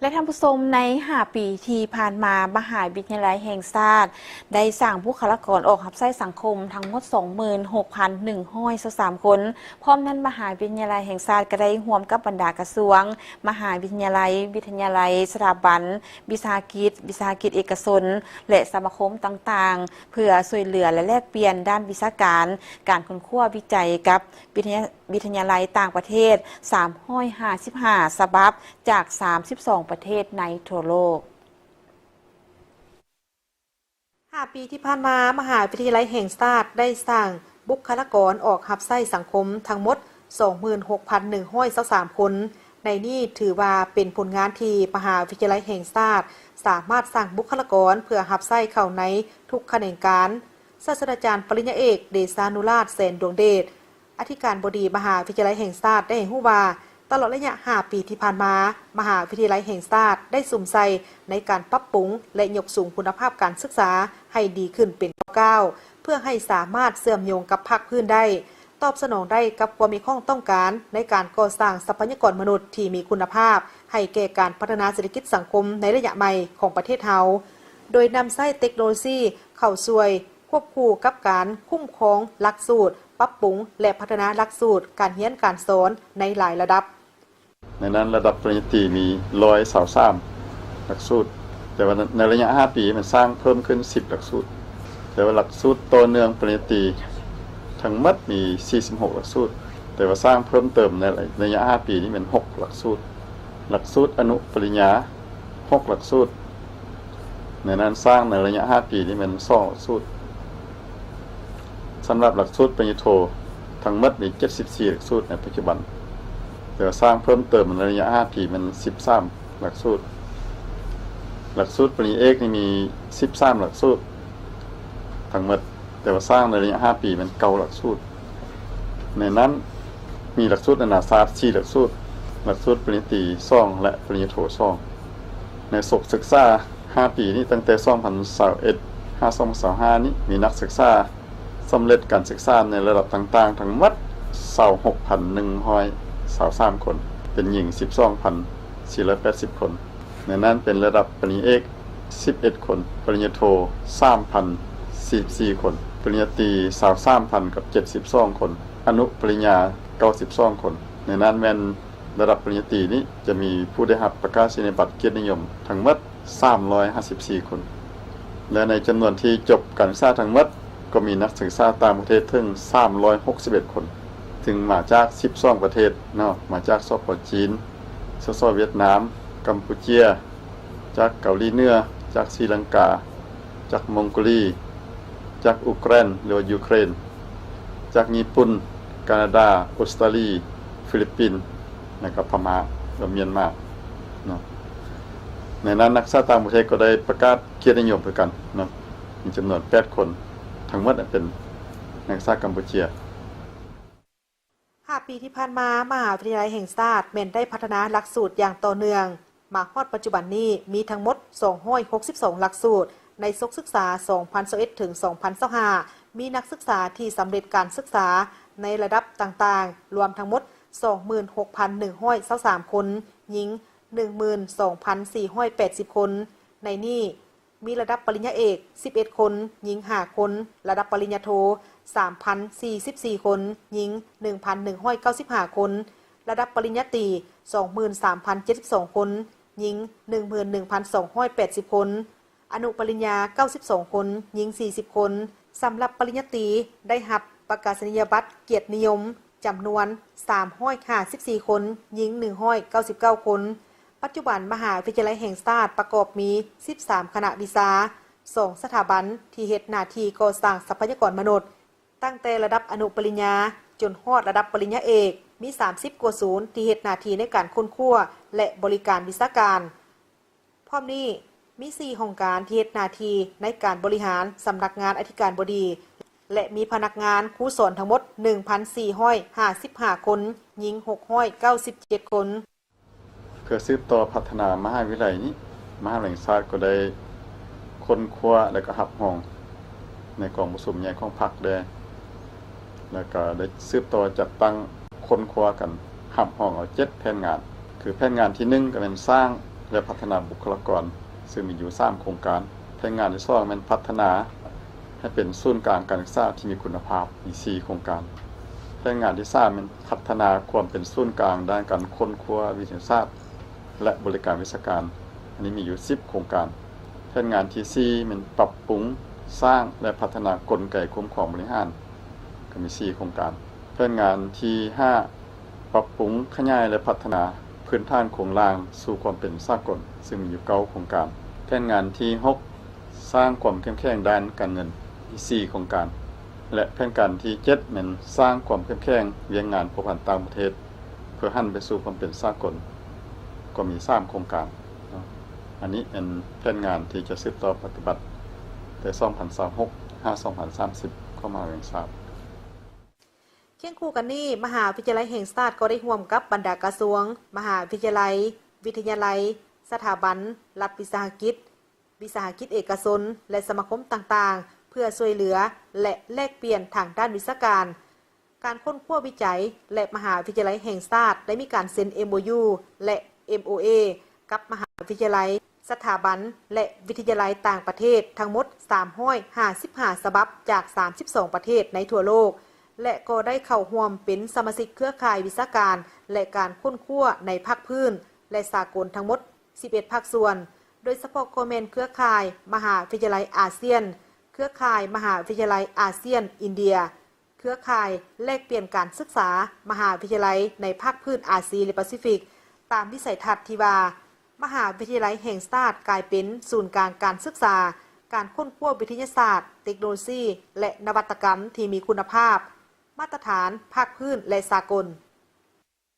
และท่านผู้ชมใน5 ปีที่ผ่านมามหาวิทยาลัยแห่งชาติได้สร้างบุคลากรออกรับใช้สังคมทั้งหมด 26,123 คนพร้อมนั้นมหาวิทยาลัยแห่งชาติก็ได้ร่วมกับบรรดากระทรวงมหาวิทยาลัยสถาบันวิสาหกิจเอกชนและสมาคมต่างๆเพื่อช่วยเหลือและแลกเปลี่ยนด้านวิชาการค้นคว้าวิจัยกับวิทยาลัยต่างประเทศ355ฉบับจาก32ประเทศในทั่วโลก5 ปีที่ผ่านมามหาวิทยาลัยแห่งชาติได้สร้างบุคลากรออกรับใช้สังคมทั้งหมด 26,123 คน ในนี้ถือว่าเป็นผลงานที่มหาวิทยาลัยแห่งชาติสามารถสร้างบุคลากรเพื่อรับใช้เข้าในทุกแขนงการศาสตราจารย์ปริญญาเอกเดชานุราชแสนดวงเดชอธิการบดีมหาวิทยาลัยแห่งชาติได้รู้ว่าตลอดระยะ5 ปีที่ผ่านมามหาวิทยาลัยแห่งชาติได้สุ่มใส่ในการปรับปรุงและยกสูงคุณภาพการศึกษาให้ดีขึ้นเป็นก้าวเพื่อให้สามารถเชื่อมโยงกับภาคพื้นได้ตอบสนองได้กับความมีข้องต้องการในการก่อสร้างทรัพยากรมนุษย์ที่มีคุณภาพให้แก่การพัฒนาเศรษฐกิจสังคมในระยะใหม่ของประเทศเฮาโดยนำใช้เทคโนโลยีเข้าช่วยควบคู่กับการคุ้มครองหลักสูตรปรับปรุงและพัฒนาหลักสูตรการเรียนการสอนในหลายระดับในนั้นระดับปริญญาตรีมี123หลักสูตรแต่ว่าในระยะ5 ปีมันสร้างเพิ่มขึ้น10หลักสูตรแต่ว่าหลักสูตรต่อเนื่องปริญญาตรีทั้งหมดมี46หลักสูตรแต่ว่าสร้างเพิ่มเติมในระยะ5 ปีนี้เป็น6หลักสูตรอนุปริญญา6หลักสูตรในนั้นสร้างในระยะ5 ปีนี้เป็น2หลักสูตรสำหรับหลักสูตรปริญญาโททั้งหมดมี74หลักสูตรในปัจจุบันแต่สร้างเพิ่มเติมในระยะ5 ปีมัน13หลักสูตรปริญญาเอกนี่มี13หลักสูตรทั้งหมดแต่ว่าสร้างในระยะ5 ปีมัน9หลักสูตรในนั้นมีหลักสูตรนานาชาติ4หลักสูตรปริญญาตรี2และปริญญาโท2ในศกศึกษา5 ปีนี้ตั้งแต่2021 2025นี้มีนักศึกษาสำเร็จการศึกษาในระดับต่างๆทั้งหมด26,123 คนเป็นหญิง 12,480 คนในนั้นเป็นระดับปริญญาเอก11 คนปริญญาโท 3,044 คนปริญญาตรี23,000กับ72 คนอนุปริญญา92 คนในนั้นแม่นระดับปริญญาตรีนี้จะมีผู้ได้รับประกาศนียบัตรเกียรตินิยมทั้งหมด354 คนและในจำนวนที่จบการศึกษาทั้งหมดก็มีนักศึกษาต่างประเทศถึง361 คนถึงมาจาก12ประเทศเนาะมาจากสปป.จีนสปป.เวียดนามกัมพูชาจากเกาหลีเหนือจากศรีลังกาจากมองโกลีจากอุเครนหรือว่ายูเครนจากญี่ปุ่นแคนาดาออสเตรเลียฟิลิปปินส์นะครับพม่าและเมียนมาเนาะในนั้นนักศึกษาต่างประเทศก็ได้ประกาศเกียรตินิยมด้วยกันเนาะมีจำนวน8 คนทั้งหมดเป็นนักศึกษากัมพูชา5 ปีที่ผ่านมามหาวิทยาลัยแห่งชาติแม่นได้พัฒนาหลักสูตรอย่างต่อเนื่องมาฮอดปัจจุบันนี้มีทั้งหมด262หลักสูตรในศกศึกษา2021ถึง2025มีนักศึกษาที่สำเร็จการศึกษาในระดับต่างๆรวมทั้งหมด 26,123 คนหญิง 12,480 คนในนี้มีระดับปริญญาเอก11 คนหญิง5 คนระดับปริญญาโท3,044 คนหญิง 1,195 คนระดับปริญญาตรี 23,072 คนหญิง 11,280 คนอนุปริญญา92 คนหญิง40 คนสำหรับปริญญาตรีได้รับประกาศนียบัตรเกียรตินิยมจำนวน354 คนหญิง199 คนปัจจุบันมหาวิทยาลัยแห่งชาติประกอบมี13คณะวิชา2สถาบันที่เฮ็ดหน้าที่ก่อสร้างทรัพยากรมนุษย์ตั้งแต่ระดับอนุปริญญาจนฮอดระดับปริญญาเอกมี30กว่าศูนย์ที่เฮ็ดหน้าที่ในการค้นคว้าและบริการวิชาการพร้อมนี้มี4โครงการที่เฮ็ดหน้าที่ในการบริหารสำนักงานอธิการบดีและมีพนักงานครูสอนทั้งหมด 1,455 คนหญิง697 คนเพื่อสืบต่อพัฒนามหาวิทยาลัยนี้มหาวิทยาลัยแห่งชาติก็ได้ค้นคว้าและก็รับห้องในกองประชุมใหญ่ของพรรคได้แล้วก็ได้สืบต่อจัดตั้งค้นคว้ากันรับห้องเอา7แผนงานคือแผนงานที่1ก็เป็นสร้าง และพัฒนาบุคลากรซึ่งมีอยู่3โครงการแผนงานที่2แม่นพัฒนาให้เป็นศูนย์กลางการศึกษาที่มีคุณภาพมี4โครงการแผนงานที่3แม่นพัฒนาความเป็นศูนย์กลางด้านการค้นคว้าวิทยาศาสตร์และบริการวิชาการอันนี้มีอยู่10โครงการแผนงานที่4แม่นปรับปรุงสร้างและพัฒนากลไกคุ้มครองบริหารก็มี4โครงการแผนงานที่5ปรับปรุงขยายและพัฒนาพื้นฐานโครงล่างสู่ความเป็นสากลซึ่งมีอยู่9โครงการแผนงานที่6สร้างความเข้มแข็งด้านการเงินที่4โครงการและแผนการที่7แม่นสร้างความเข้มแข็งเวียงงานผู้พันต่างประเทศเพื่อหันไปสู่ความเป็นสากลก็มี3โครงการอันนี้เป็นแผนงานที่จะสืบต่อปฏิบัติแต่2026 2030เข้ามาเรียนทราบเคียงคู่กันนี้มหาวิทยาลัยแห่งชาติก็ได้ร่วมกับบรรดากระทรวงมหาวิทยาลัยสถาบันรัฐวิสาหกิจเอกชนและสมาคมต่างๆเพื่อช่วยเหลือและแลกเปลี่ยนทางด้านวิชาการการค้นคว้าวิจัยและมหาวิทยาลัยแห่งชาติได้มีการเซ็น MOU และ MOA กับมหาวิทยาลัยสถาบันและวิทยาลัยต่างประเทศทั้งหมด355ฉบับจาก32ประเทศในทั่วโลกและก็ได้เข้าร่วมเป็นสมาชิกเครือข่ายวิชาการและการค้นคว้าในภาคพื้นและสากลทั้งหมด11ภาคส่วนโดยเฉพาะโคเมนเครือข่ายมหาวิทยาลัยอาเซียนเครือข่ายมหาวิทยาลัยอาเซียนอินเดียเครือข่ายแลกเปลี่ยนการศึกษามหาวิทยาลัยในภาคพื้นอาเซียนและแปซิฟิกตามวิสัยทัศน์ที่ว่ามหาวิทยาลัยแห่งชาติกลายเป็นศูนย์กลางการศึกษาการค้นคว้าวิทยาศาสตร์เทคโนโลยีและนวัตกรรมที่มีคุณภาพมาตรฐานภาคพื้นและสากล